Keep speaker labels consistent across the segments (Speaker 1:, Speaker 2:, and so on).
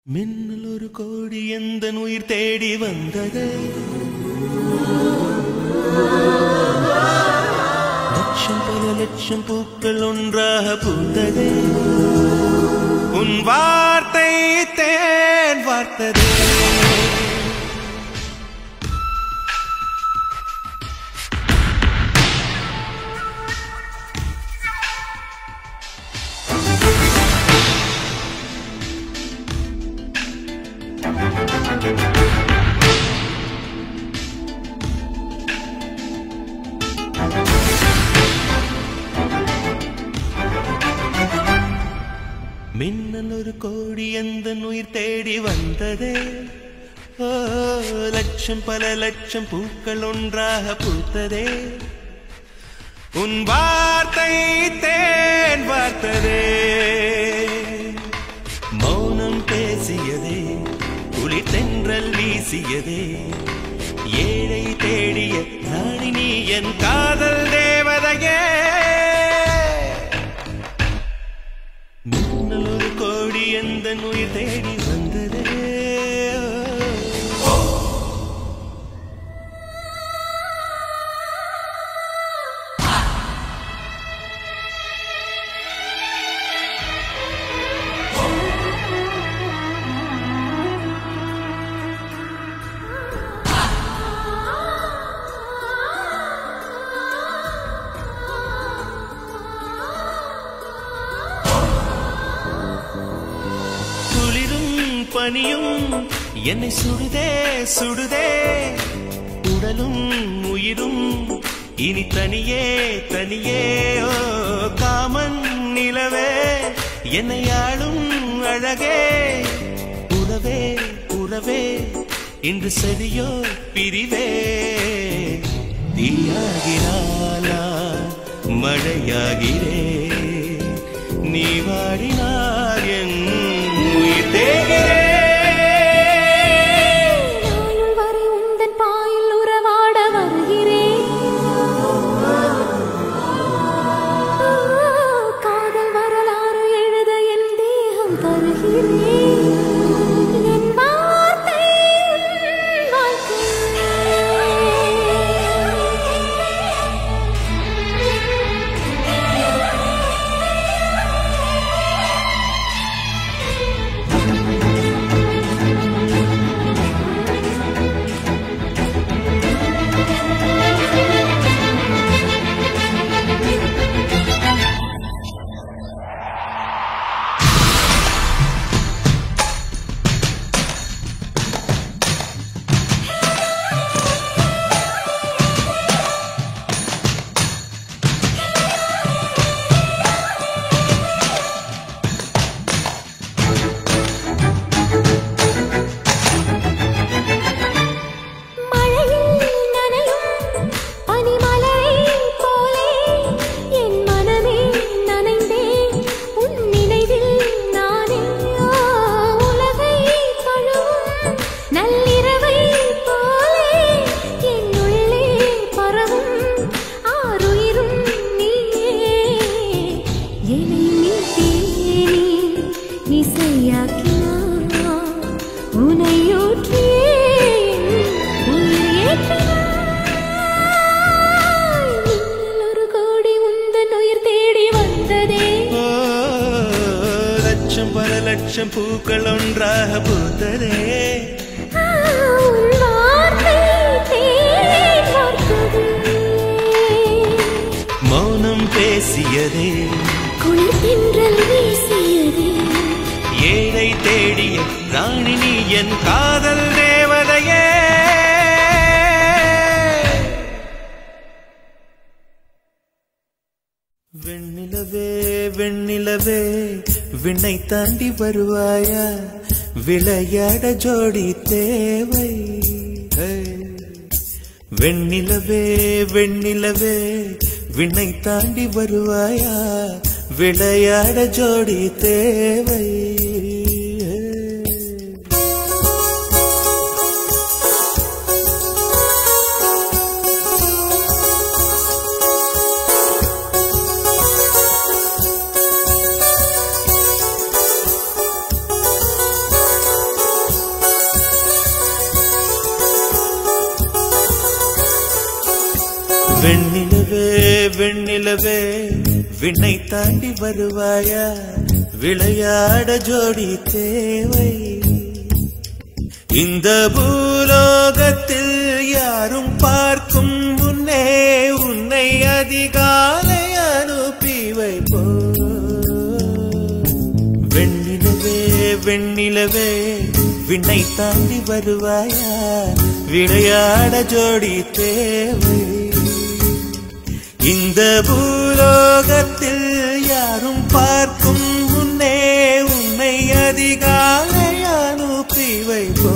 Speaker 1: மின்னல் ஒரு கோடி எந்தன் உயிர் தேடி வந்ததே, லட்சம் பல லட்சம் பூக்கள் ஒன்றாக பூத்ததே, உன் வார்த்தை தேன் வார்த்ததே. மின்னல் ஒரு கோடி எந்தன் உயிர் தேடி வந்ததே, ஓ லட்சம் பல லட்சம் பூக்கள் ஒன்றாக பூத்ததே, உன் வார்த்தை தேன் வார்த்ததே. மௌனம் பேசியதே, குளிர் தென்றல் வீசியதே, ஏழை தேடிய ராணி நீ என் காதல் தேவதையே. மின்னல் ஒரு கோடி எந்தன் உயிர் தேடி வந்ததே. பனியும் என்னை சுடுதே சுடுதே, உடலும் உயிரும் இனி தனியே தனியே. ஓ காமன் நிலவே என்னை ஆளும் அழகே, உறவே உறவே இன்று சரியோ பிரிவே. தீயாகினாலா மழையாகிறே, நீ வாடினார் என் உயிர் தேகிறே. பல லட்சம் பூக்கள் ஒன்றாக பூத்ததே, மௌனம் பேசியதே,
Speaker 2: குளிர் தென்றல் வீசியதே,
Speaker 1: ஏழை தேடிய ராணி நீ என் காதல் தேவதையே. வெண்ணிலவே வெண்ணிலவே விண்ணை தாண்டி வருவாயா, விளையாட ஜோடி தேவை. வெண்ணிலவே வெண்ணிலவே விண்ணை தாண்டி வருவாயா, விளையாட ஜோடி தேவை. வெண்ணிலவே வெண்ணிலவே விண்ணை தாண்டி வருவாயா விளையாட ஜோடி தேவை இந்த பூலோகத்தில் யாரும் பார்க்கும் முன்னே உன்னை அதிகாலை அனுப்பி வைப்போ வெண்ணிலவே வெண்ணிலவே விண்ணை தாண்டி வருவாயா விளையாட ஜோடி தேவை இந்த பூலோகத்தில் யாரும் பார்க்கும் முன்னே உன்னை அதிகாலை அனுப்பி வைப்போ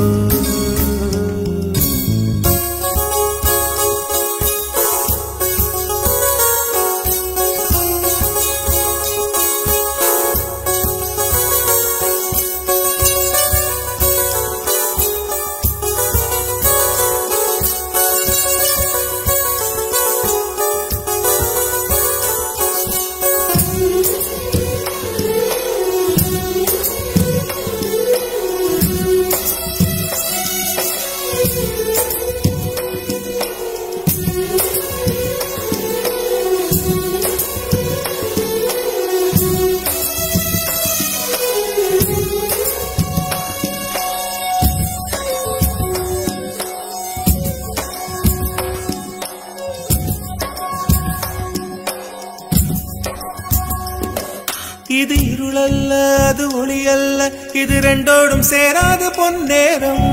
Speaker 1: இது இருளல்ல அது ஒளியல்ல இது ரெண்டோடும் சேராது பொன்னேரம்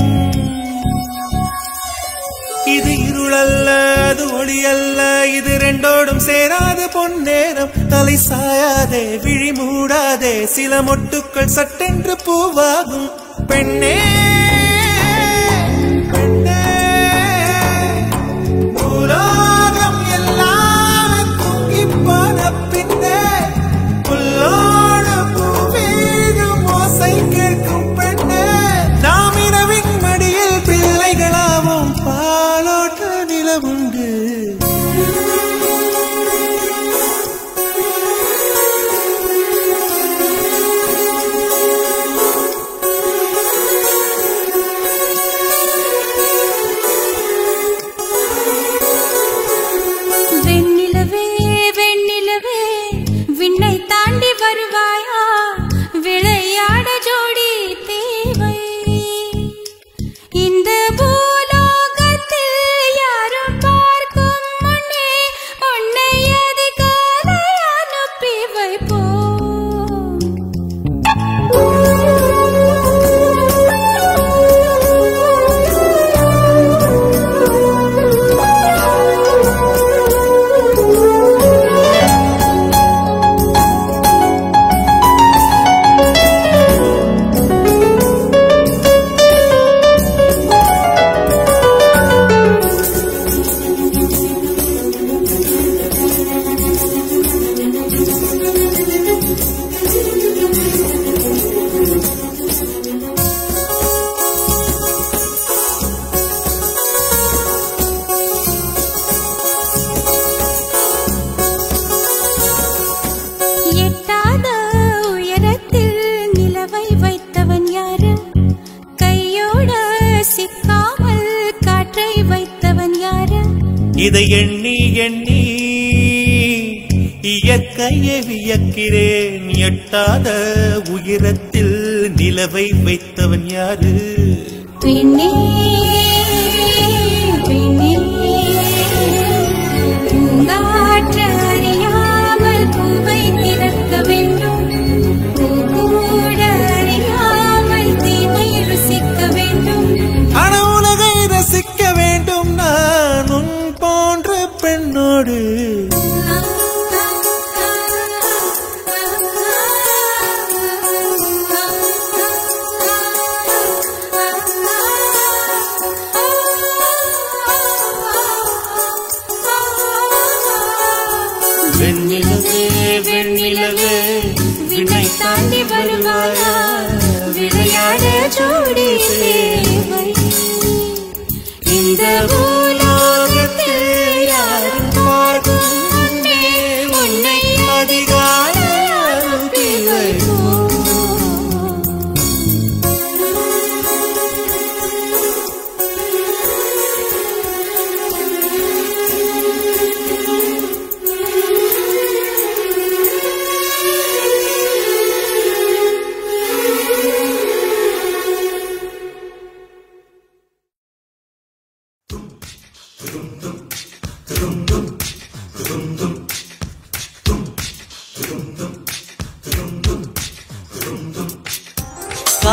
Speaker 1: இது இருளல்ல அது ஒளியல்ல இது ரெண்டோடும் சேராது பொன்னேரம் தலை சாயாதே விழி மூடாதே சில மொட்டுக்கள் சட்டென்று பூவாகும் பெண்ணே பெண்ணே பூலோகம் எல்லாம் தூங்கி போன பின்னே புல்லோடு பூவீழும் ஓசை கேட்கும் பெண்ணே நாம் இரவின் மடியில் பிள்ளைகளாவும் பாலோட்ட நிலவுண்டு
Speaker 2: வெண்ணிலவே வெண்ணிலவே விண்ணை தாண்டி வருவாயா விளையாட ஜோடி தேவை இந்த பூலோகத்தில் யாரும் பார்க்கும் முன்னே உன்னை அதிகாலை அனுப்பி வைப்போம் எட்டாத உயரத்தில் நிலவை வைத்தவன் யாரு கையோட சிக்காமல் காற்றை வைத்தவன் யாரு
Speaker 1: இதை எண்ணி எண்ணி இயற்கையை வியக்கிறேன் எட்டாத உயரத்தில் நிலவை வைத்தவன் யாரு
Speaker 2: பெண்ணே பெண்ணே பூங்காற்று அறியாமல் பூவை திறக்க வேண்டும் பூக்கூட அறியாமல் தீமை ருசிக்க வேண்டும்
Speaker 1: ஆன உலகை ரசிக்க வேண்டும் நான் உன் போன்ற பெண்ணோடு வெண்ணிலவே வெண்ணிலவே விண்ணை தாண்டி வருவாயா விளையாட ஜோடி தேவை இந்த பூலோகத்தில் யாரும் பார்க்கும் முன்னே உன்னை அதிகாலை அனுப்பி வைப்போம்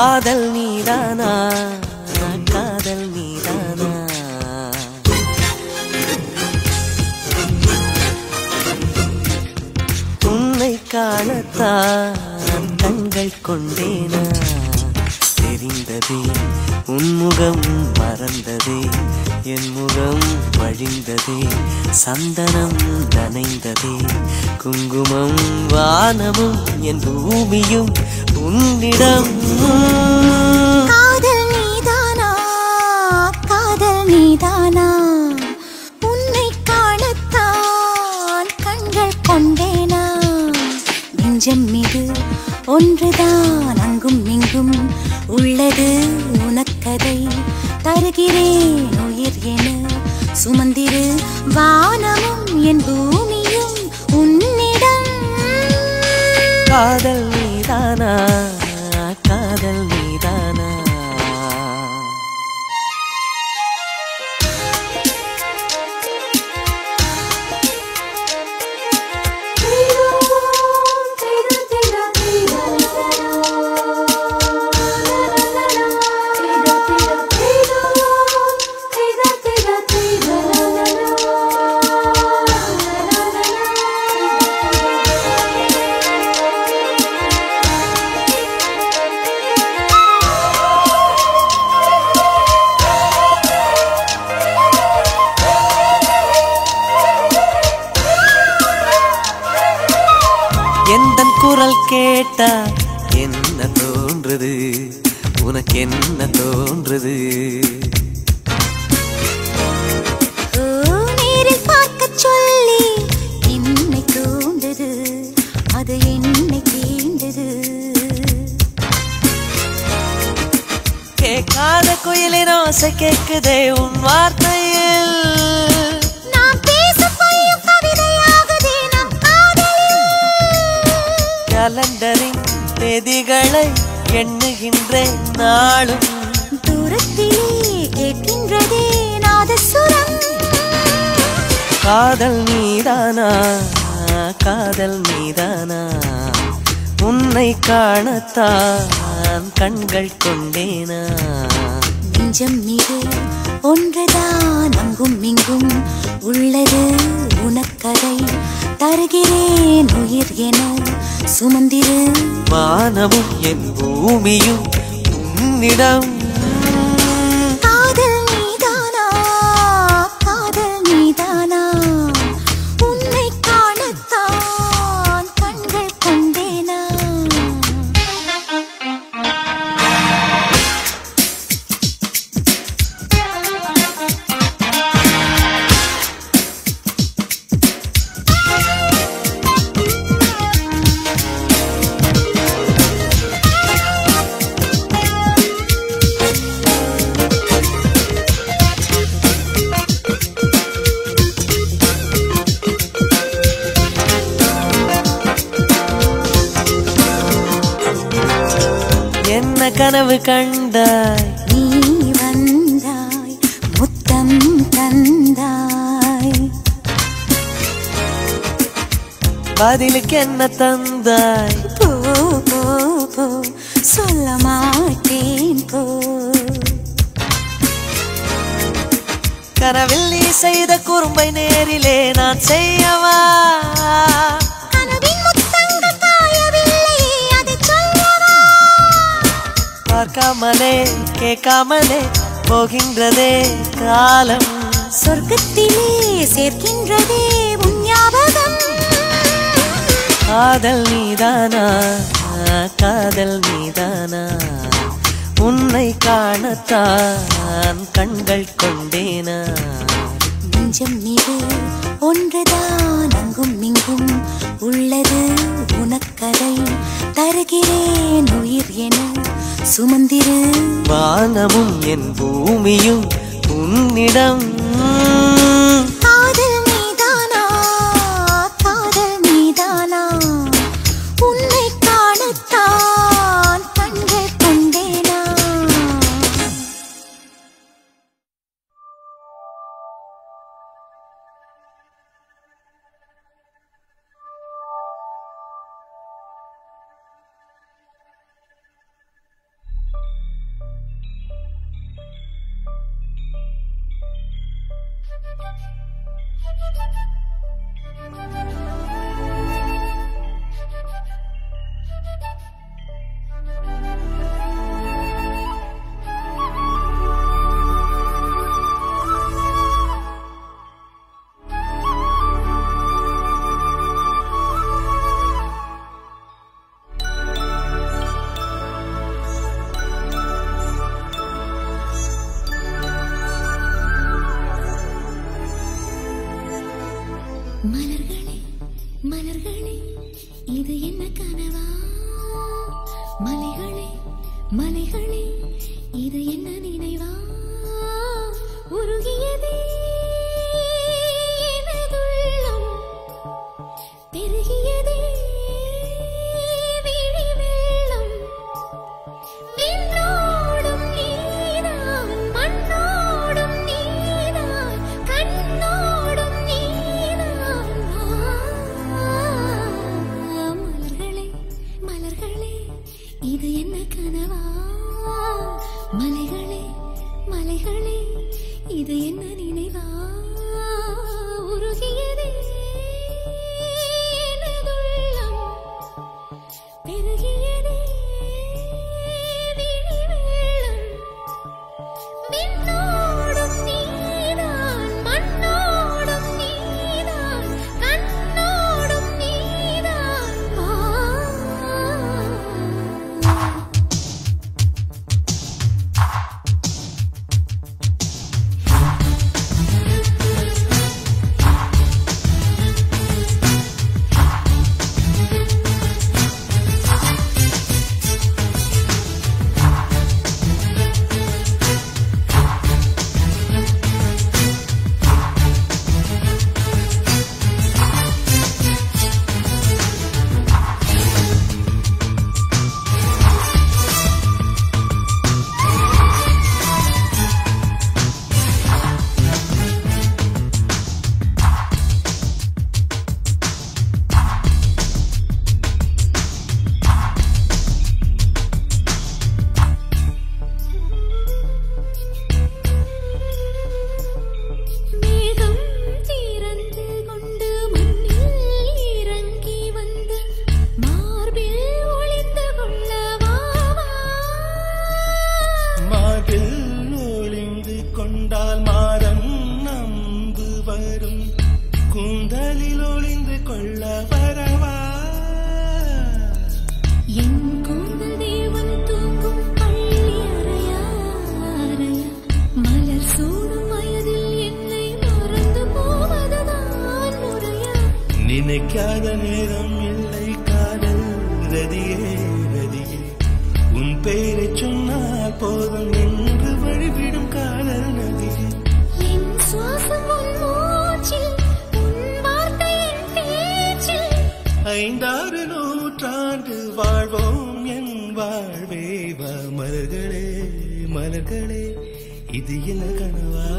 Speaker 3: காதல் நீதானா காதல் நீதானா உன்னை காணத்தான் கண்கள் கொண்டேனா தெரிந்ததே உன்முகம் மறந்ததே என் முகம் வழிந்ததே சந்தனம் நனைந்ததே குங்குமம் வானமும் என் பூமியும் உன்னிடம்
Speaker 2: காதல் நீதானா காதல் நீதானா உன்னை காணத்தான் கண்கள் கொண்டேனா நெஞ்சம் மீது ஒன்றுதான் அங்கும் இங்கும் உள்ளது உனக்கதை தருகிறேன் உயிர் என சுமந்திரு வானமும் என் பூமியும் உன்னிடம்
Speaker 3: காதல் நீதானா காதல் நீதானா எந்தன் குரல் கேட்டா என்ன தோன்றுது உனக்கு என்ன தோன்றுது
Speaker 2: நேரில் பார்க்க சொல்லி என்னை தூண்டது அது என்னை தீண்டது
Speaker 3: கேட்காத குயிலின் ஓசை கேட்குதே உன் வார்த்தையில் கலண்டரின் தேதிகளை எண்ணுகின்றேன் நாளும்
Speaker 2: தூரத்திலே கேட்கின்றதே நாதசுரம்
Speaker 3: காதல் நீதானா காதல் நீதானா உன்னை காணத்தான் கண்கள் கொண்டேனா
Speaker 2: நெஞ்சம் மீது ஒன்றுதான் அங்கும் இங்கும் உள்ளது உனக்கதை தருகிறேன் உயிர் என சுமந்திரு
Speaker 3: வானமும் என் பூமியும் உன்னிடம்
Speaker 2: காதல் நீதானா காதல் நீதானா உன்னை காணத்தான் கண்கள் கொண்டேனா
Speaker 3: என்ன கனவு கண்டாய்
Speaker 2: நீ வந்தாய் முத்தம் தந்தாய்
Speaker 3: பதிலுக்கு என்ன தந்தாய்
Speaker 2: போ போ போ சொல்ல மாட்டேன் போ
Speaker 3: கனவில் நீ செய்த குறும்பை நேரிலே நான் செய்யவா
Speaker 2: கனவின் முத்தங்கள் காயவில்லை அதை சொல்லவா
Speaker 3: பார்க்காமலே கேட்காமலே போகின்றதே காலம்
Speaker 2: சொர்க்கத்திலே சேர்க்கின்றதே உன் ஞாபகம்
Speaker 3: காதல் நீதானா காதல் நீதானா உன்னை காணத்தான் கண்கள் கொண்டேனா
Speaker 2: நெஞ்சம் மீது ஒன்றுதான் அங்கும் இங்கும் உள்ளது உனக்கதை தருகிறேன் உயிர் என சுமந்திரு
Speaker 3: வானமும் என் பூமியும் உன்னிடம்
Speaker 2: காதல் நீதானா காதல் நீதானா உன்னை காணத்தான் கண்கள் கொண்டேனா மலர்களே இது என்ன கனவா மலைகளே மலைகளே இது என்ன நினைவா உருகியதே எனதுள்ளம் பெருகியதே விழி வெள்ளம் விண்ணோடும் நீதான் மண்ணோடும் நீதான் கண்ணோடும் நீதான் மலர்களே மலர்களே இது என்ன கனவா மலைகளே மலைகளே இது என்ன நினைவா உருகியதே எனதுள்ளம் பெருகியதே விழி வெள்ளம் விண்ணோடும் நீதான் மண்ணோடும் நீதான் கண்ணோடும் நீதான்
Speaker 1: நினைக்காத நேரம் இல்லை காதல் ரதியே ரதியே உன் பெயரை சொன்னால் போதும் என்று வழிவிடும் காதல் நதியே
Speaker 2: என் சுவாசம் உன் மூச்சில் உன் வார்த்தையின் பேச்சில்
Speaker 1: 5-6 நூற்றாண்டு வாழ்வோம் என் வாழ்வே வா மலர்களே மலர்களே இது என்ன கனவா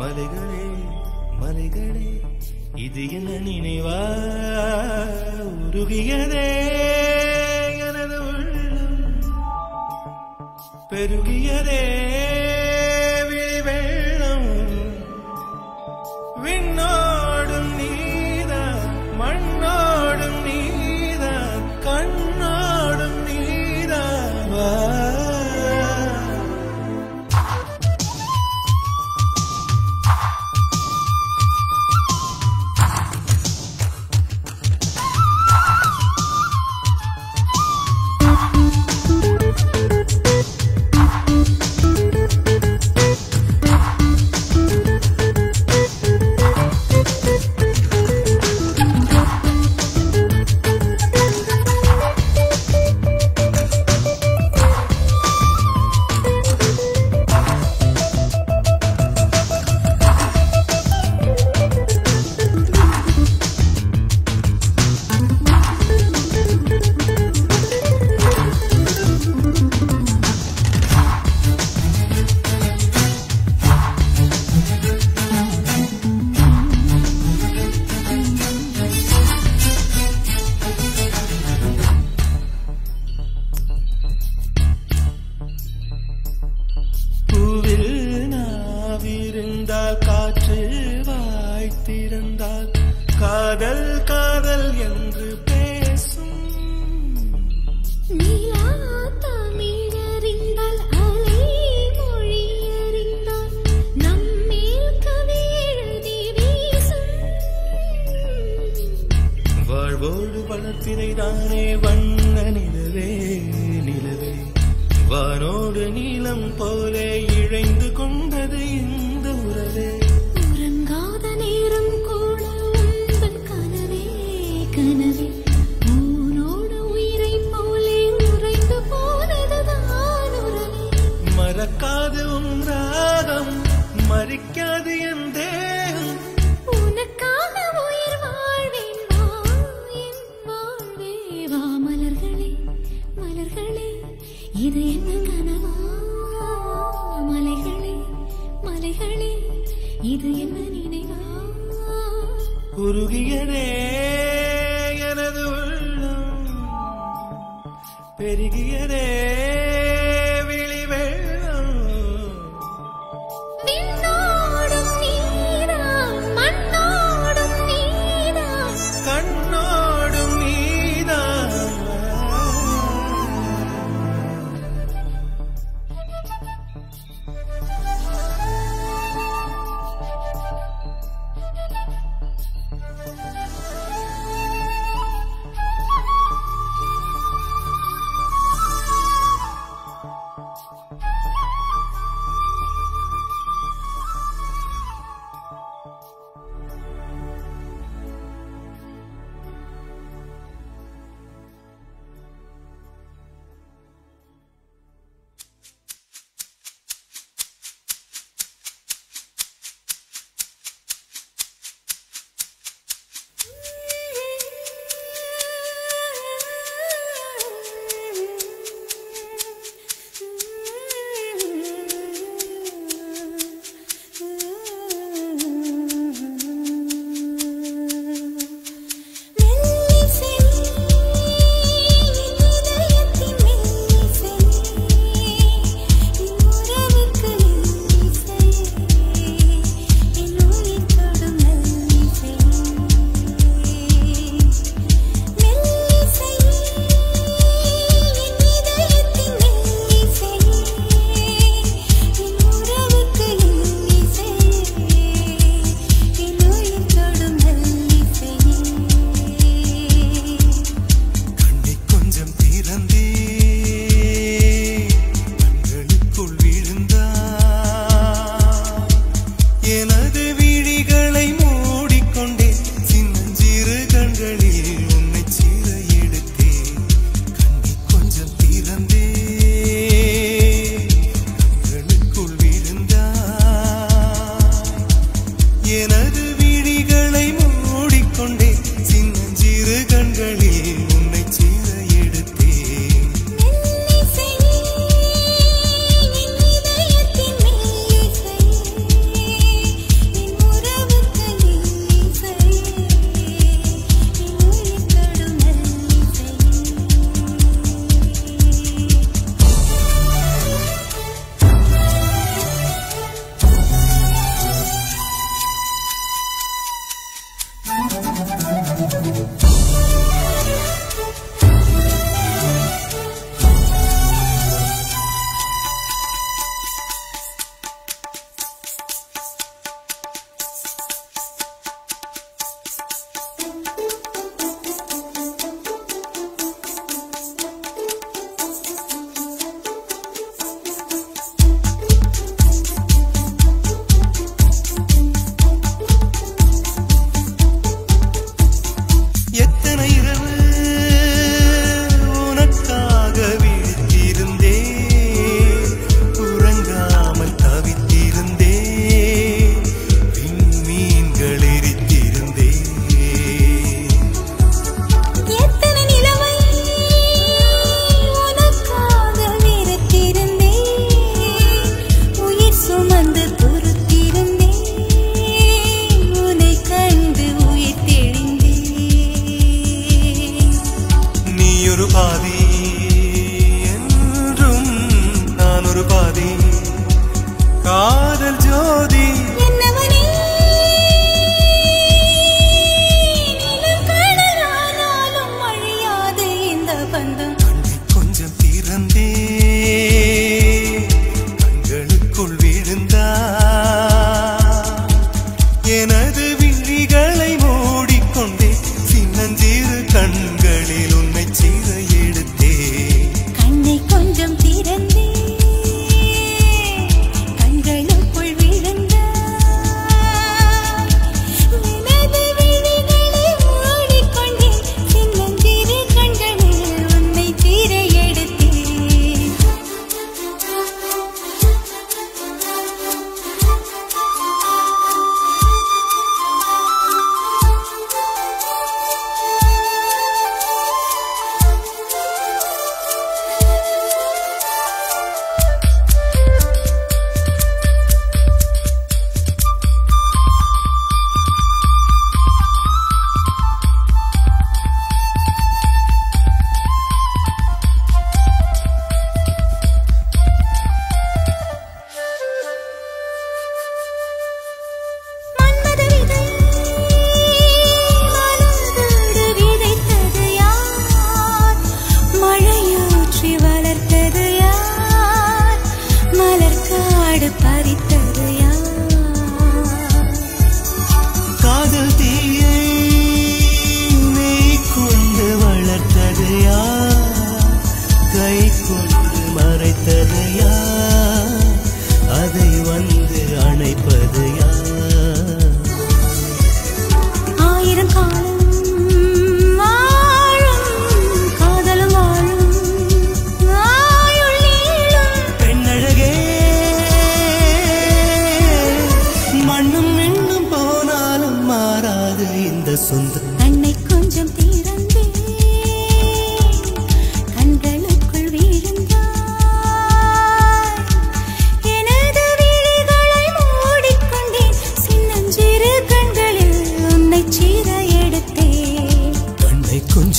Speaker 1: மலைகளே மலைகளே இது என்ன நினைவா உருகியதே எனது உள்ளம் பெருகியதே விழி வெள்ளம் விண்ணோடும் நீதான் மண்ணோடும் நீதான் கண்ணோடும் நீதான் வா காற்று வாய்த்திருந்தால் காதல் காதல் என்று பேசும்
Speaker 2: நீலா தமிழறிந்தால் அலை மொழியறிந்தால் நம்மேல் கவி எழுதி வீசும்
Speaker 1: வாழ்வோடு வளர்த்தினைதானே வண்ண நிலவே நிலவே வானோடு நீலம் போலே இழைந்து கொண்டது இந்த உறவே
Speaker 2: உறங்காத நேரம் கூட உந்தன் கனவே
Speaker 1: சலிக்காது என் தேகம்
Speaker 2: உனக்காக உயிர் வாழ்வேன் வா என் வாழ்வே வா மலர்களே மலர்களே இது என்ன கனவா மலைகளே மலைகளே இது என்ன நினைவா
Speaker 1: உருகியதே எனது உள்ளம் பெருகியதே விழி வெள்ளம்
Speaker 2: விண்ணோடும் நீதான் மண்ணோடும் நீதான்
Speaker 1: கண்ணோடும் நீதான்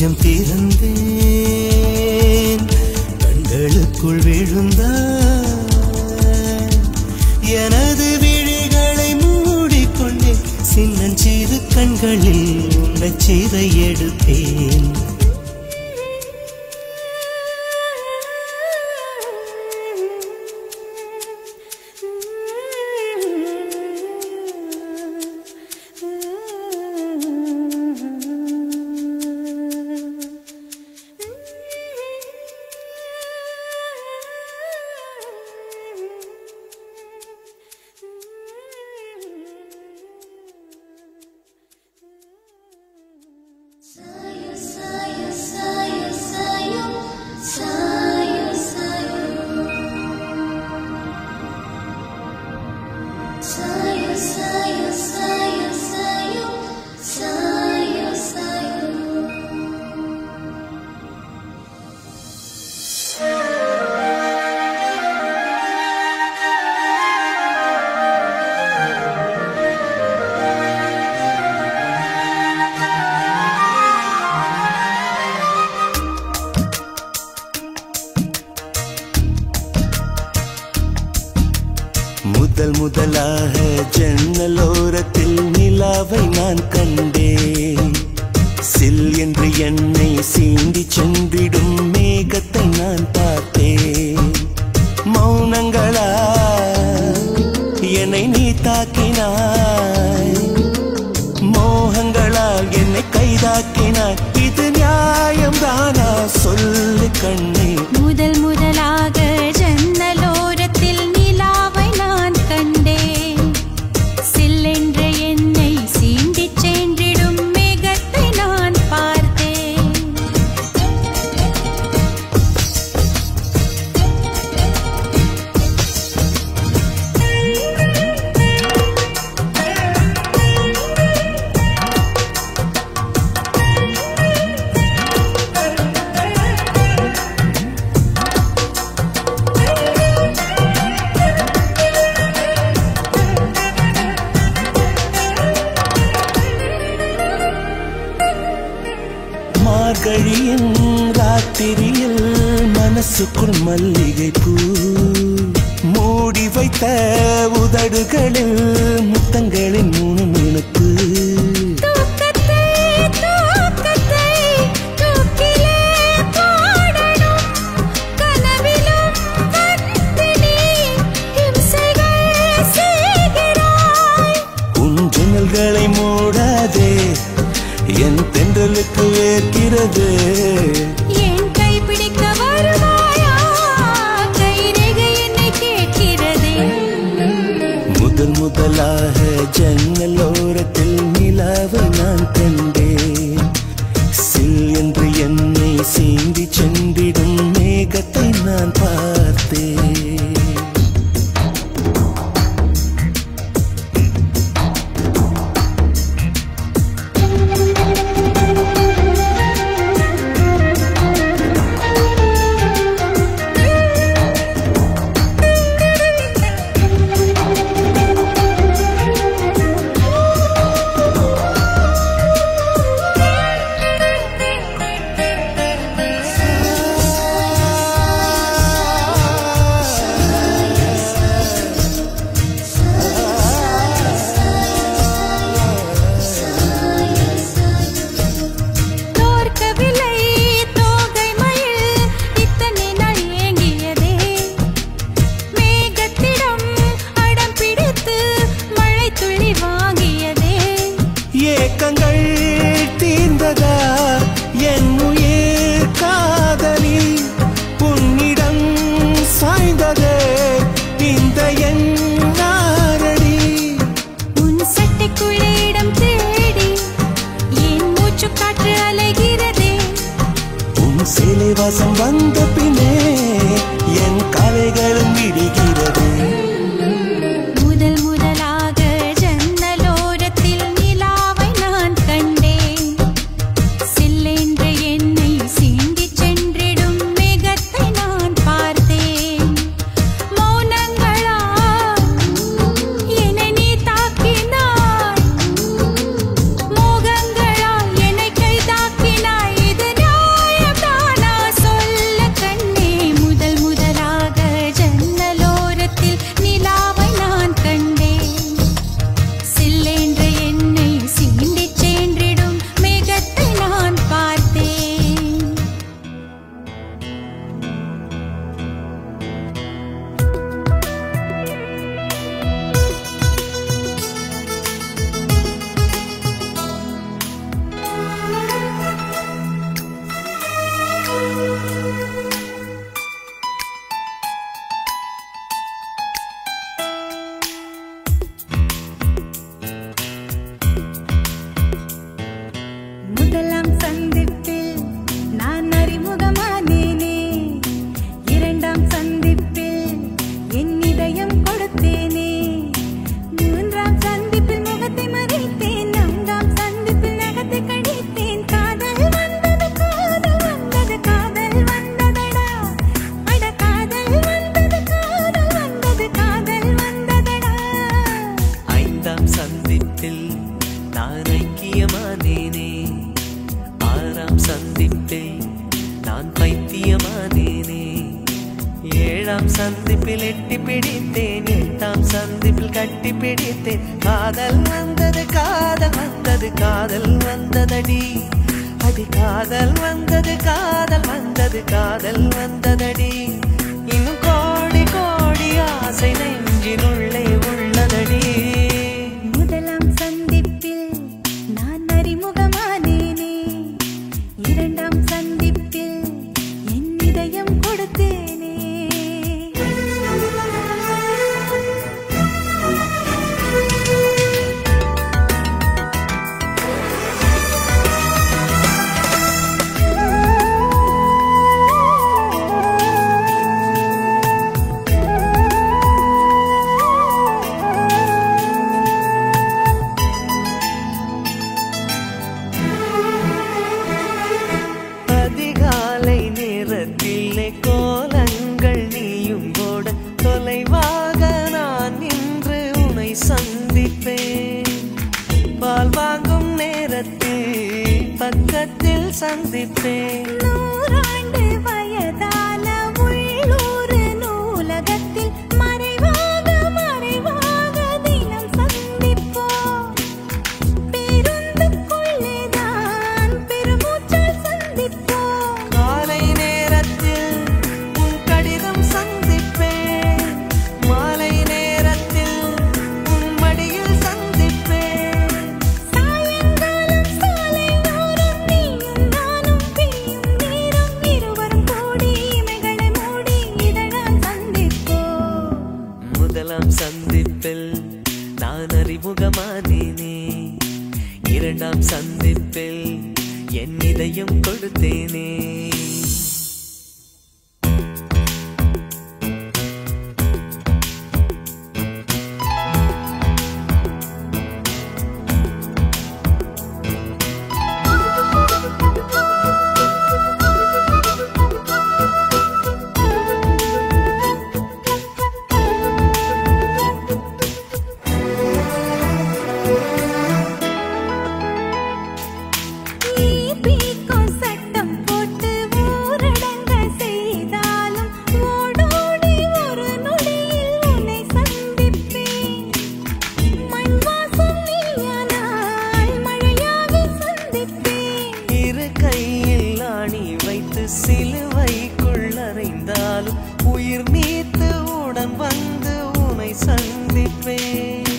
Speaker 1: கொஞ்சம் திறந்தேன் கண்களுக்குள் விழுந்தான் எனது விழிகளை மூடிக்கொண்டேன் சின்னஞ்சிறு கண்களில் உன்னை சீரை எடுத்தேன் முதல் முதலாக ஜன்னலோரத்தில் நிலாவை நான் கண்டேன் சில் என்று என்னை சீண்டி சென்றிடும் மேகத்தை நான் பார்த்தேன் மௌனங்களா என்னை நீ தாக்கினாய் மோகங்களால் என்னை கைதாக்கினாய் இது நியாயம்தானா சொல்லு கண்ணே
Speaker 2: முதல் முதலாக ஜன்னலோரத்தில் நிலாவை நான் கண்டேன் சில்லென்று என்னை சீண்டிச் சென்றிடும் மேகத்தை நான் பார்த்தேன்
Speaker 1: மார்கழியின் ராத்திரியில் மனசுக்குள் மல்லிகை பூ மூடி வைத்த உதடுகளில் முத்தங்களின் முணுமுணுப்பு உன் ஜன்னல்களை மூடாதே என் தென்றலுக்கு வேர்க்கிறது
Speaker 2: என் கை பிடிக்க வருவாயா கைரேகை என்னை கேட்கிறதே
Speaker 1: முதல் முதலாக ஜன்னலோரத்தில் நிலாவை நான் கண்டேன் சில் என்று என்னை சீண்டி சென்றிடும் மேகத்தை நான் பார்த்தேன் ஏக்கங்கள் தீர்ந்ததா என் உயிர் காதலி உன்னிடம் சாய்ந்ததே இந்த என் நாரடி
Speaker 2: உன் சட்டைக்குள்ளே இடம் தேடி என் மூச்சு காற்று அலைகிறதே
Speaker 1: உன் சேலை வாசம் வந்த பின்னே என் காலைகளும் விடுகிறது
Speaker 2: முதல் முதலாக ஜன்னலோரத்தில் நிலாவை நான் கண்டேன் சில்லென்று என்னை சீண்டிச் சென்றிடும் மேகத்தை நான் பார்த்தேன் மௌனங்களா என்னை நீ தாக்கினாய் மோகங்களால் என்னை கைதாக்கினாய் இது
Speaker 3: சந்திப்பில் எட்டி பிடித்தேன், எட்டாம் சந்திப்பில் கட்டி பிடித்தேன். காதல் வந்தது காதல் வந்தது காதல் வந்ததடி, அடி காதல் வந்தது காதல் வந்தது காதல் வந்ததடி. இன்னும் கோடி கோடி ஆசை நெஞ்சினுள்ளே உள்ளதடி.
Speaker 2: முதலாம் சந்திப்பில் நான் அறிமுகமானேனே, இரண்டாம் சந்திப்பில் என் இதயம் கொடுத்தேனே.
Speaker 3: அதிகாலை நேரத்திலே கோலங்கள் நீயும் போட, தொலைவாக நான் நின்று உன்னை சந்திப்பேன். பால் வாங்கும் நேரத்தில் பக்கத்தில் சந்திப்பேன்.
Speaker 2: நூறாண்டு வயதான உள்ளூர் நூலகத்தில் மறைவாக மறைவாக தினம் சந்திப்போம். பேருந்துக்குள்ளேதான் பெருமூச்சால் சந்திப்போம்.
Speaker 3: காலை நேரத்தில் உன் கடிதம் சந்திப்பேன், மாலை நேரத்தில் உன் மடியில் சந்திப்பேன்.
Speaker 2: சாயங்காலம் சாலையோரம் நீயும் நானும் பிரியும் நேரம், இருவரும் கூடி இமைகளை மூடி இதழால் சந்திப்போம்.
Speaker 3: முதலாம் சந்திப்பில் நான் அறிமுகமானேனே, இரண்டாம் சந்திப்பில் என் இதயம் கொடுத்தேனே.
Speaker 2: ஈபிக்கும் சட்டம் போட்டு ஊரடங்க செய்தாலும் ஓடோடி ஒரு நொடியில் உன்னை சந்திப்பேன். மண் வாசம் நீயானால் மழையாக சந்திப்பேன்.
Speaker 3: இரு கையில் ஆணி வைத்து சிலுவைக்குள் அறைந்தாலும் உயிர் நீத்து உடன் வந்து உன்னை சந்திப்பேன்.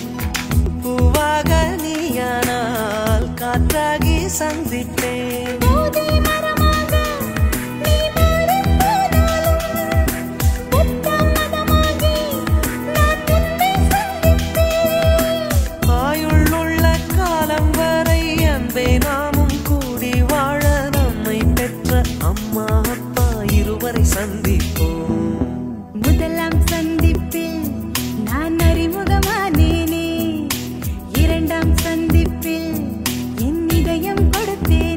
Speaker 3: பூவாக நீயானால் காற்றாகி சந்திப்பேன்.
Speaker 2: போதை மரமாக நீ மாறிப் போனாலும் புத்தம் மதமாகி நான் உன்னை சந்திப்பேன்.
Speaker 3: ஆயுள்ளுள்ள காலம் வரை அன்பே நாமும் கூடி வாழ, நம்மை பெற்ற அம்மா அப்பா இருவரை சந்திப்போம்.
Speaker 2: முதலாம் சந்திப்பில் நான் அறிமுகமானேனே, இரண்டாம் சந்திப்பில் என் இதயம் கொடுத்தேனே.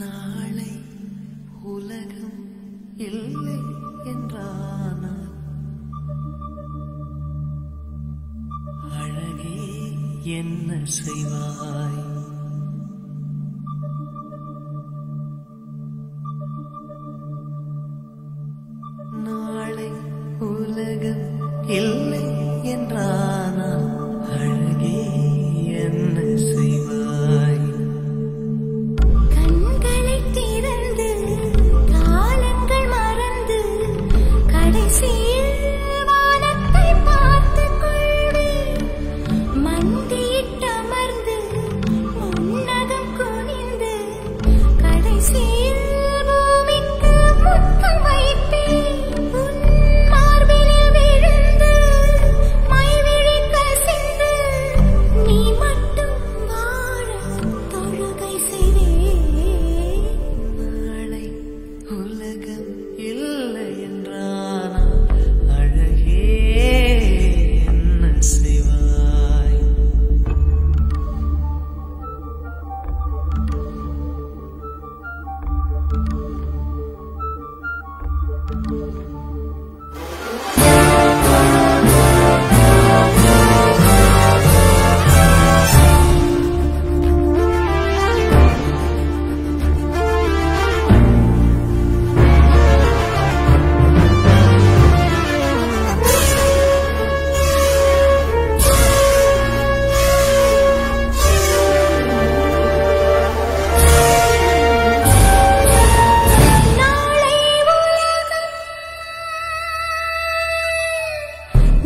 Speaker 3: நாளை உலகம் இல்லை என்றானால் அழகே என்ன செய்வாய்? நாளை உலகம் இல்லை என்றானால் அழகே என்ன செய்வாய்?
Speaker 2: கண்களை திறந்து காலங்கள் மறந்து கடைசியில் வானத்தை பார்த்துக் கொள்வேன். மண்டியிட்டமர்ந்து முன்னகம் குனிந்து கடைசியில் பூமிக்கு முத்தம் வைப்பேன். உன் மார்பில் விழுந்து மைவிழி கசிந்து நீ மட்டும் வாழ தொழுகை செய்தேன்.
Speaker 3: நாளை உலகம் இல்லை என்றானால் அழகே என்ன செய்வாய்?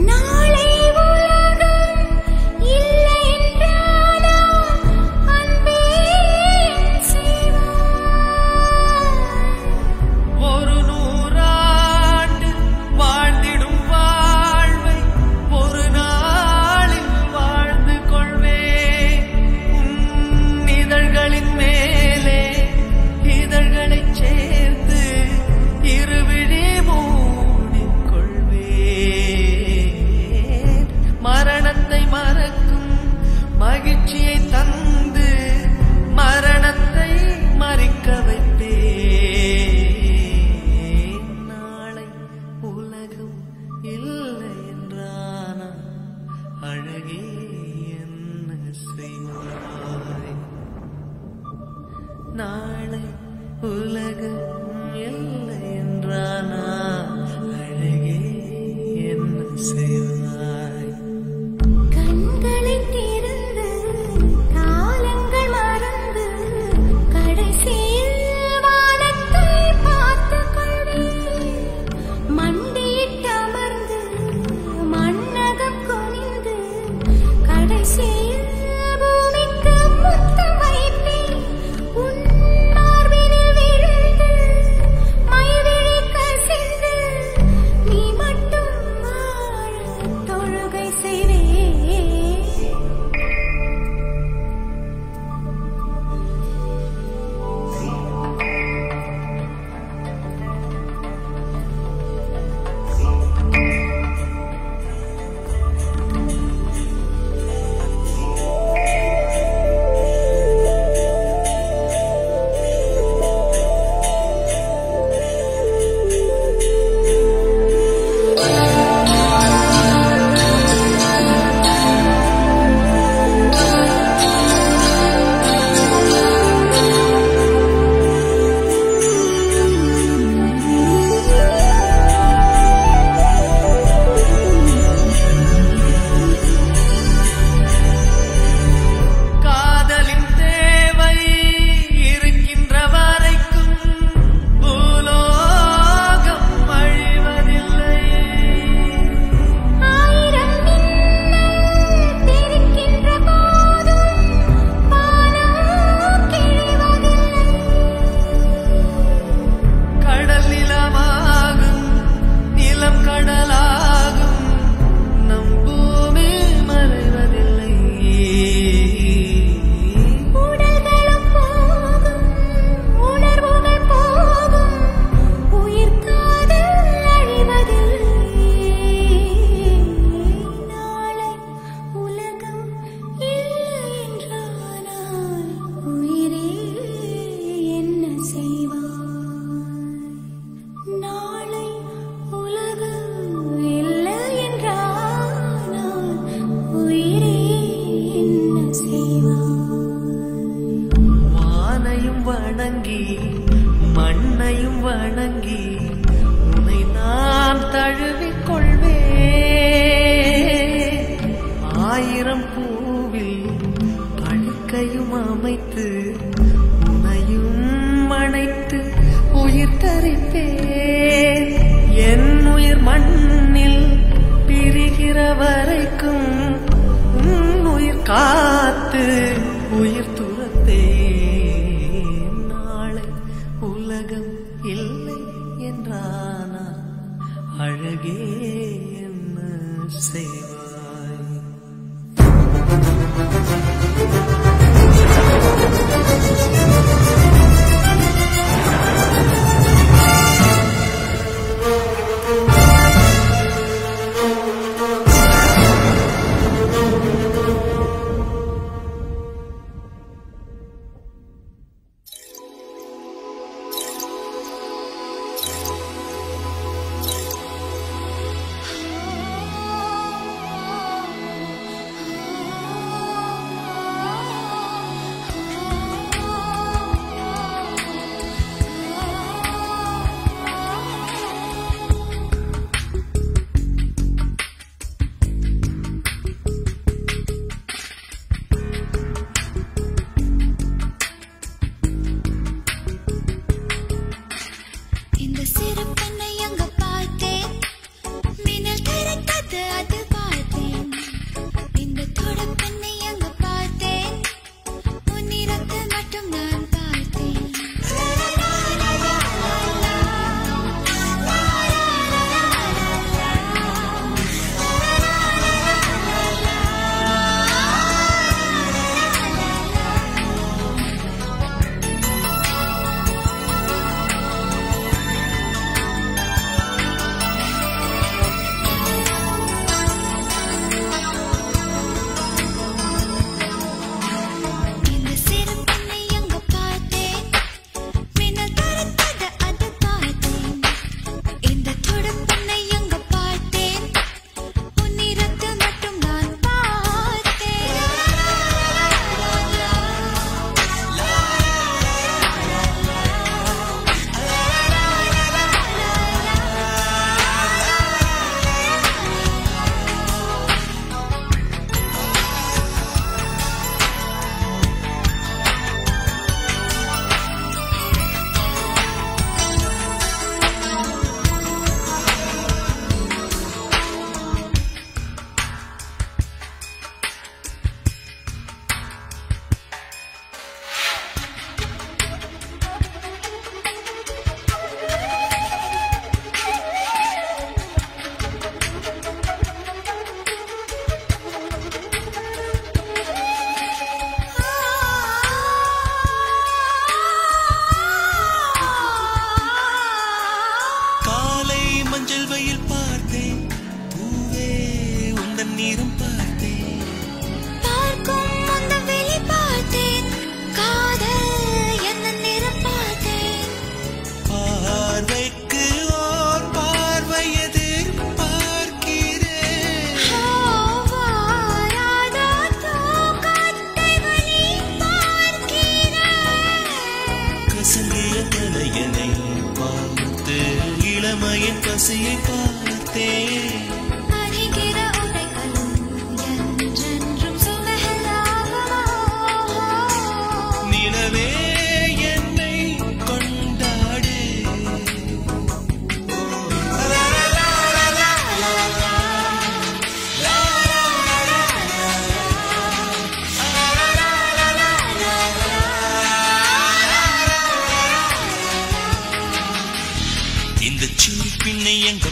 Speaker 2: நாளை உலகம் இல்லை என்றாலும் அன்பே செய்வாய்.
Speaker 3: ஒரு 100 ஆண்டு வாழ்ந்திடும் வாழ்வை ஒரு நாளில் வாழ்ந்து கொள்வேன். உன் இதழ்களின் மேலே இதழ்களைச் சேர்த்து இருவிழி மூடிக்கொள்வேன். மரணத்தை மறக்கும் மகிழ்ச்சியை தந்து மரணத்தை மறிக்க வைப்பேன். நாளை உலகம் இல்லை என்றானால் அழகே என்ன செய்வாய்? நாளை உலகம் இல்லை என்றானால் அழகே என்ன செய்வாய்?
Speaker 2: கண்களை திறந்து காலங்கள் மறந்து கடைசியில் வானத்தை பார்த்துக் கொள்வேன். மண்டியிட்டமர்ந்து மண்ணகம் குனிந்து கடைசியில் பூமிக்கு முத்தம் வைப்பேன். உன் மார்பில் விழுந்து மைவிழி கசிந்து
Speaker 3: இருக்கையும் அமைத்து உனையும் அணைத்து உயிர் தரிப்பேன். என் உயிர் மண்ணில் பிரிகிற வரைக்கும் உன் உயிர் காத்து உயிர் துறப்பேன். நாளை உலகம் இல்லை என்றானா அழகே என்ன செய்வாய்?
Speaker 1: இளமையின் பசியை பார்த்தேன்.
Speaker 2: அணிகிற உடைகளும் என்றென்றும் சுமகலாகுமா?
Speaker 1: நிலவே என்னை கொண்டாடு. இந்த சிறு பின்னை எங்க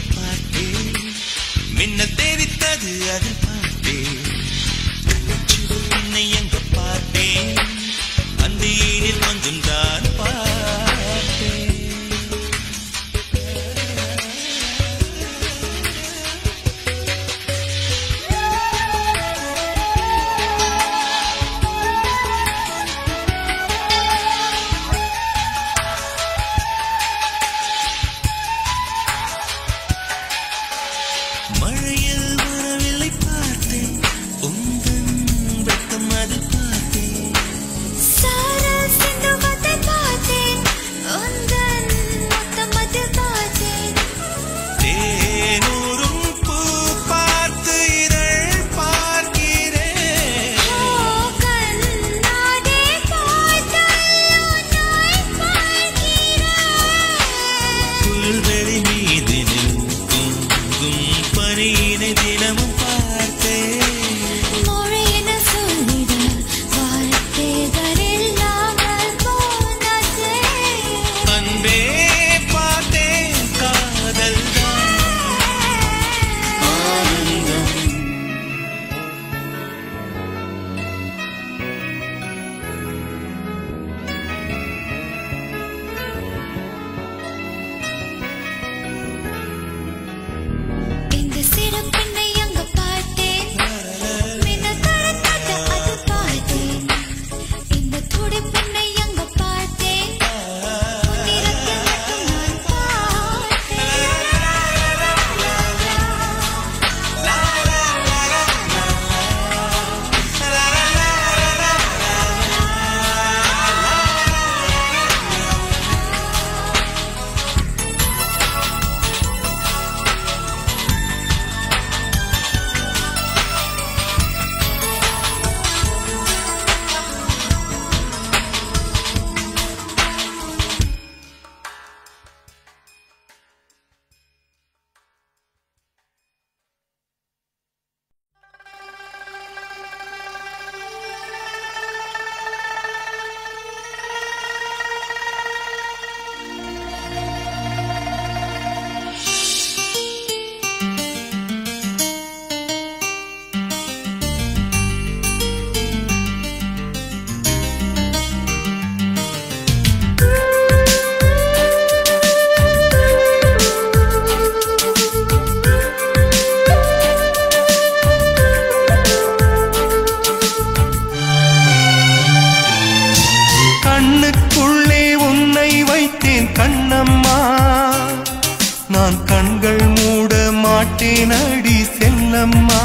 Speaker 1: நான் கண்கள் மூட மாட்டேன் அடி செல்லம்மா,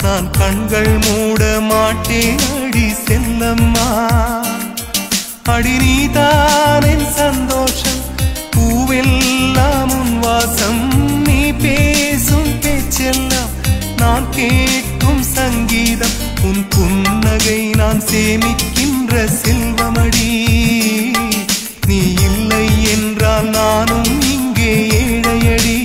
Speaker 1: நான் கண்கள் மூட மாட்டேன் அடி செல்லம்மா. அடி நீதான் என் சந்தோஷம், பூவெல்லாம் உன் வாசம், நீ பேசும் பேச்செல்லாம் நான் கேட்கும் சங்கீதம், உன் புன்னகை நான் சேமிக்கின்ற செல்வமடி. நீ இல்லை என்றால் நானும் இங்கே ஏழையடி.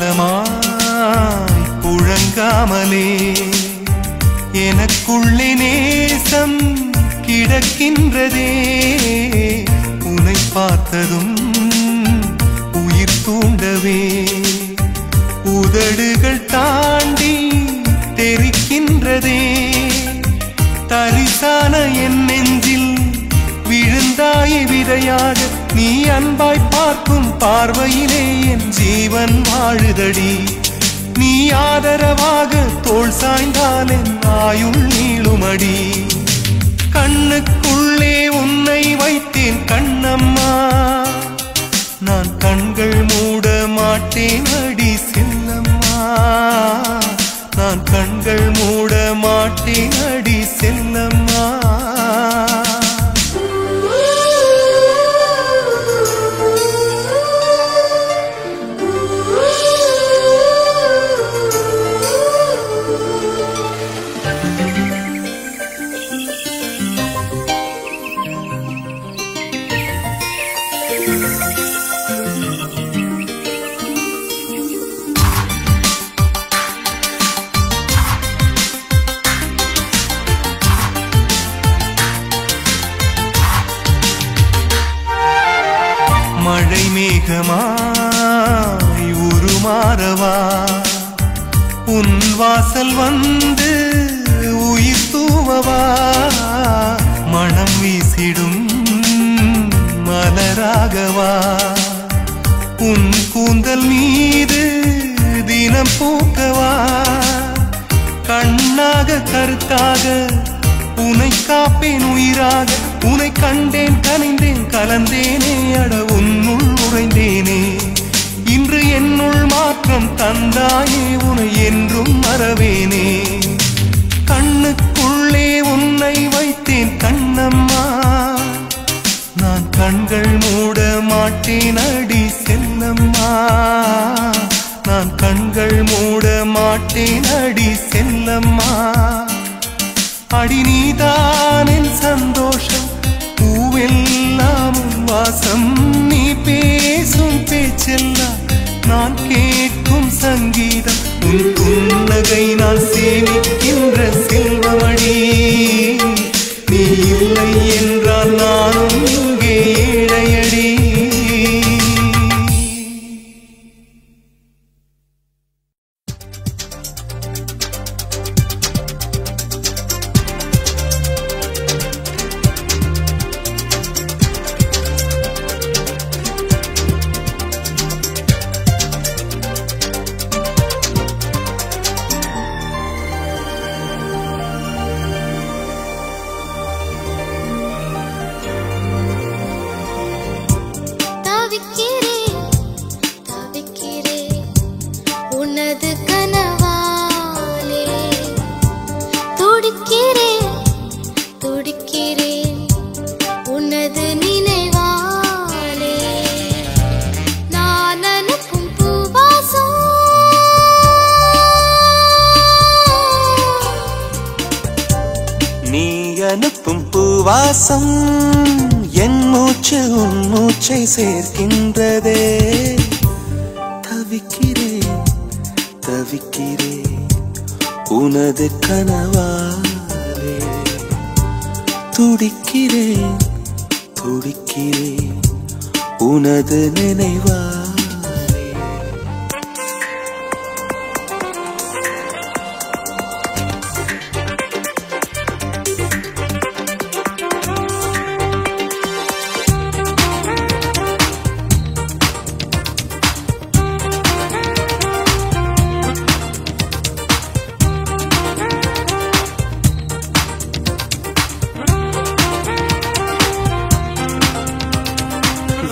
Speaker 1: நெடுங்காலமாய் புழங்காமலே எனக்குள்ளே நேசம் கிடக்கின்றதே, உன்னை பார்த்ததும் உயிர் தூண்டவே உதடுகள் தாண்டி தெரிக்கின்றதே. தரிசான என் நெஞ்சில் விழுந்தாய் விதையாக, நீ அன்பாய் பார்க்கும் பார்வையிலே என் ஜீவன் வாழுதடி. நீ ஆதரவாக தோள் சாய்ந்தால் என் ஆயுள் நீளுமடி. கண்ணுக்குள்ளே உன்னை வைத்தேன் கண்ணம்மா, நான் கண்கள் மூட மாட்டேன் அடி செல்லம்மா, நான் கண்கள் மூட மாட்டேன் அடி செல்லம்மா. மழை மேகமாய் உருமாறவா, உன் வாசல் வந்து உயிர் தூவவா, மனம் வீசிடும் மலராகவா, உன் கூந்தல் மீது தினம் பூக்கவா, கண்ணாக கருத்தாக உனை காப்பேன் உயிராக, உனை கண்டேன் கனிந்தேன் கலந்தேனே, அட உன்னுள் உறைந்தேனே. இன்று என்னுள் மாற்றம் தந்தாயே, உனை என்றும் மறவேனே. கண்ணுக்குள்ளே உன்னை வைத்தேன் கண்ணம்மா, நான் கண்கள் மூட மாட்டேன் அடி செல்லம்மா, நான் கண்கள் மூட மாட்டேன் அடி செல்லம்மா. அடி நீதான் என் சந்தோஷம், பூவெல்லாம் உன் வாசம், நீ பேசும் பேச்செல்லாம் நான் கேட்கும் சங்கீதம், உன் புன்னகை நான் சேமிக்கின்ற செல்வமடி. நீ இல்லை என்றால் நானும் இங்கே ஏழையடி.
Speaker 3: அனுப்பும் பூவாசம் என் மூச்சு உன் மூச்சை சேர்க்கின்றதே. தவிக்கிறேன்
Speaker 1: தவிக்கிறேன் உனது கனவாலே துடிக்கிறேன் துடிக்கிறேன் உனது நினைவா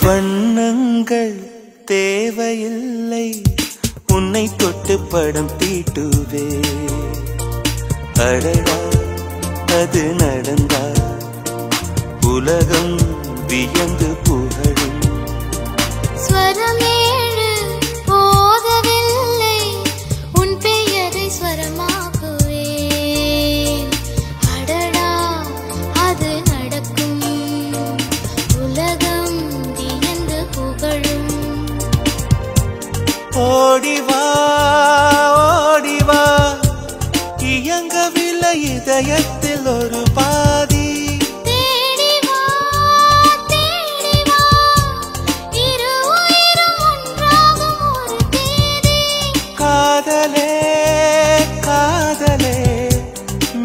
Speaker 1: வண்ணங்கள் தேவையில்லை உன்னை தொட்டு படம் தீட்டுவே அடடா அது நடந்தா உலகம் வியந்து புகழும்
Speaker 2: ஸ்வரமேழு போதவில்லை உன் பெயரை ஸ்வரமாக்குவேன் அடடா அது நடக்கும் உலகம்
Speaker 1: ஓடிவா ஓடிவா இயங்கவில்லை இதயத்தில் ஒரு பாதி
Speaker 2: தேடிவா தேடிவா இரு உயிரும் ஒன்றாகும் ஒரு தேதி
Speaker 1: காதலே காதலே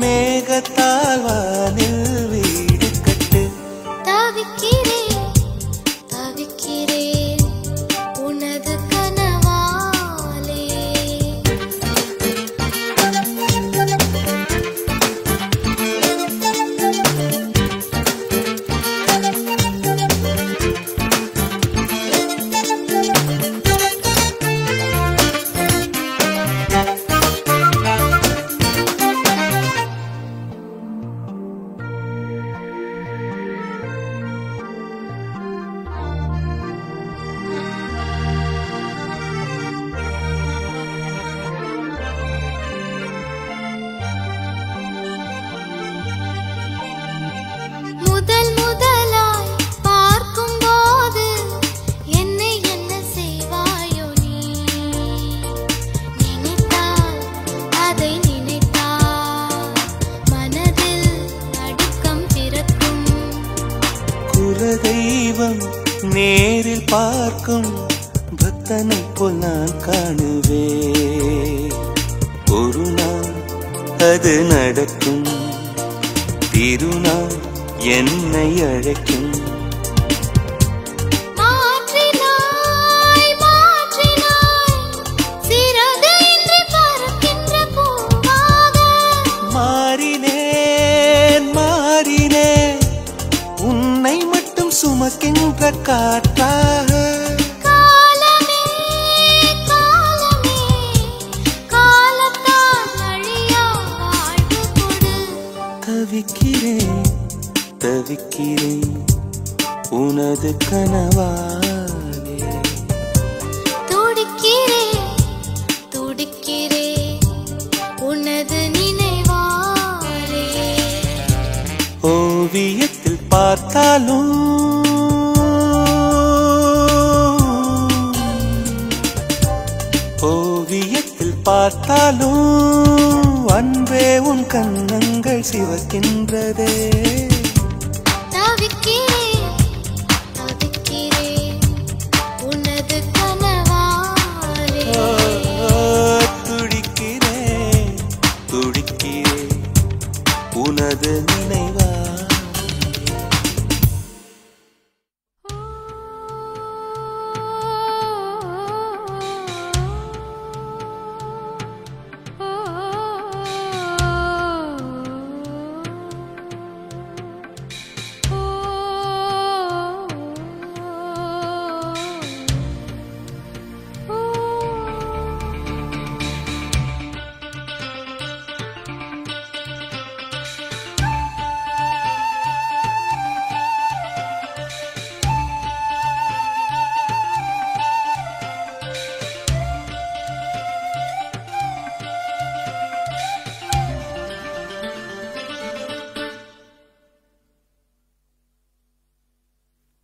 Speaker 1: மேகத்தால் வானில் வீடு கட்டு
Speaker 2: தவிக்கிறேன் தவிக்கிறேன் உனது கனவாலே முதல் முதலாய் பார்க்கும்போது என்னை என்ன செய்வாயோ நீ நினைத்தால் அதை நினைத்தால் மனதில் நடுக்கம் பிறக்கும்
Speaker 1: குலதெய்வம் நேரில் பார்க்கும் பக்தனை போல் நான் காணுவேன் ஒரு நாள் அது நடக்கும் திருநாள் என்னை அழைக்கும்
Speaker 2: மாற்றினாய் மாற்றினாய் சிறகு இன்றி பறக்கின்ற பூவாக
Speaker 1: மாறினேன் மாறினேன் உன்னை மட்டும் சுமக்கின்ற காற்றாக
Speaker 2: காலமே காலமே காலத்தால் அழியா வாழ்வு கொடு
Speaker 1: தவிக்கிறேன் தவிக்கிறேன் உனது கனவாலே
Speaker 2: துடிக்கிறேன் துடிக்கிறேன் உனது நினைவாலே
Speaker 1: ஓவியத்தில் பார்த்தாலும் ஓவியத்தில் பார்த்தாலும் அன்பே உன் கண்ணங்கள் சிவக்கின்றதே
Speaker 2: தவிக்கிறேன் தவிக்கிறேன் உனது கனவாலே
Speaker 1: துடிக்கிறேன் துடிக்கிறேன் உனது நினைவா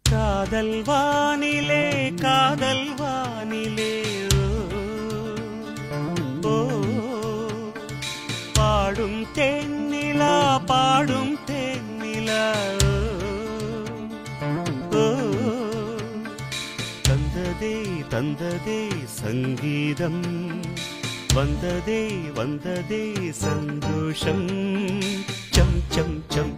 Speaker 1: காதல் வானிலே காதல் வானிலே ஓ தந்ததே சங்கீதம் வந்ததே வந்ததே சந்தோஷம் சம் சம் சம்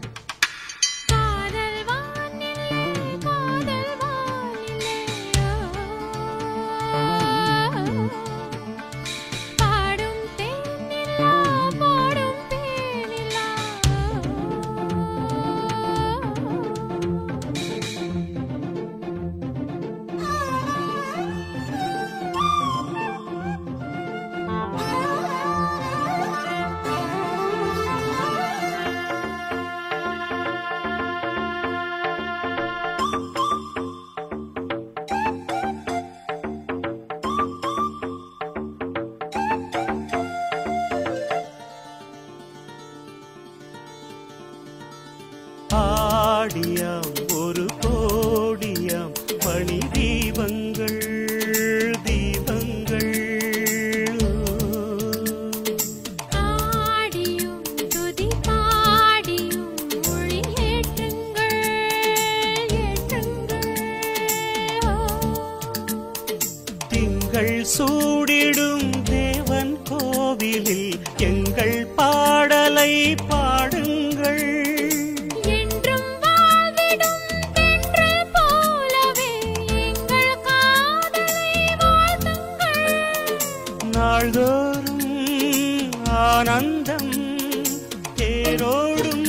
Speaker 1: ஆடியாம் ஒரு கோடியாம் மணி தீபங்கள் தீபங்கள்
Speaker 2: ஆடியும் துதி பாடியும் மொழி ஏற்றுங்கள் ஏற்றுங்கள்
Speaker 1: திங்கள் சூடிடும் தேவன் கோவிலில் எங்கள் பாடலை பாடுங்கள் நாள்தோறும் ஆனந்தம் தேரோடும்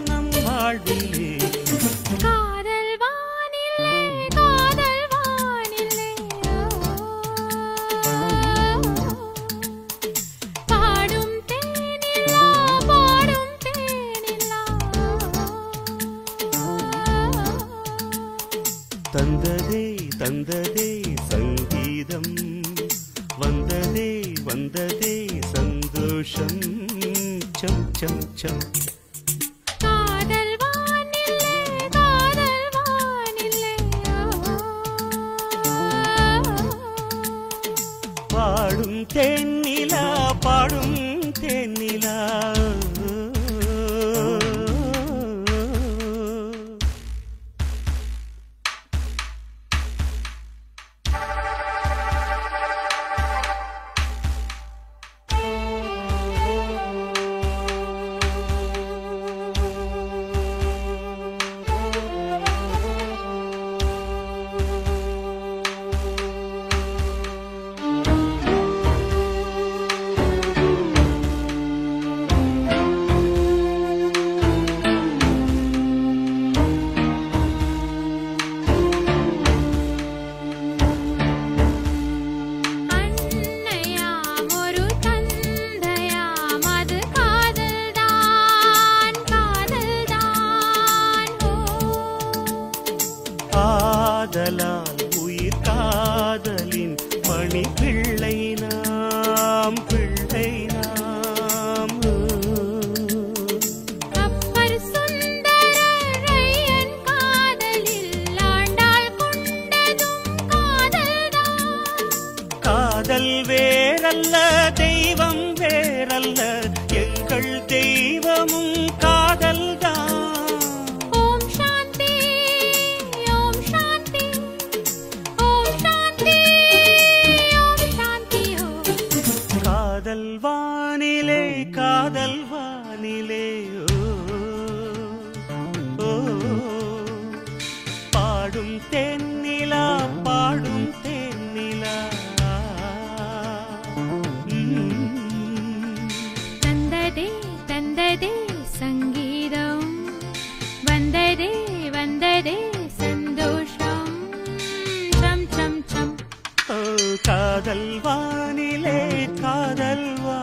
Speaker 1: நம் வாழ்விலே
Speaker 2: காதல் வானிலே காதல் வானிலே பாடும் தேனிலா பாடும் தேனிலா
Speaker 1: தந்ததே தந்ததே சங்கீதம் வந்ததே வந்ததே சந்தோஷம் சம் சம் சம்
Speaker 2: காதல் வானிலே காதல் வானிலே
Speaker 1: பாடும் தேனிலா பாடும் தேனிலா காதலால் உயிர் காதலின் மணி பிள்ளை நாம் பிள்ளை நாம்
Speaker 2: அப்பர் சுந்தரரையன் காதலில் ஆண்டாள் கொண்டதும் காதல்தான்
Speaker 1: காதல் வேறல்ல தெய்வம் வேறல்ல எங்கள் தெய்வமும் காதல்தான் காதல் வானிலே காதல் வானிலே ஓ பாடும் தென்னிலா பாடும் தென்னிலா
Speaker 2: தந்ததே தந்ததே சங்கீதம் வந்ததே வந்ததே சந்தோஷம் சம் சம் சம்
Speaker 1: காதல் வானிலே காதல் வா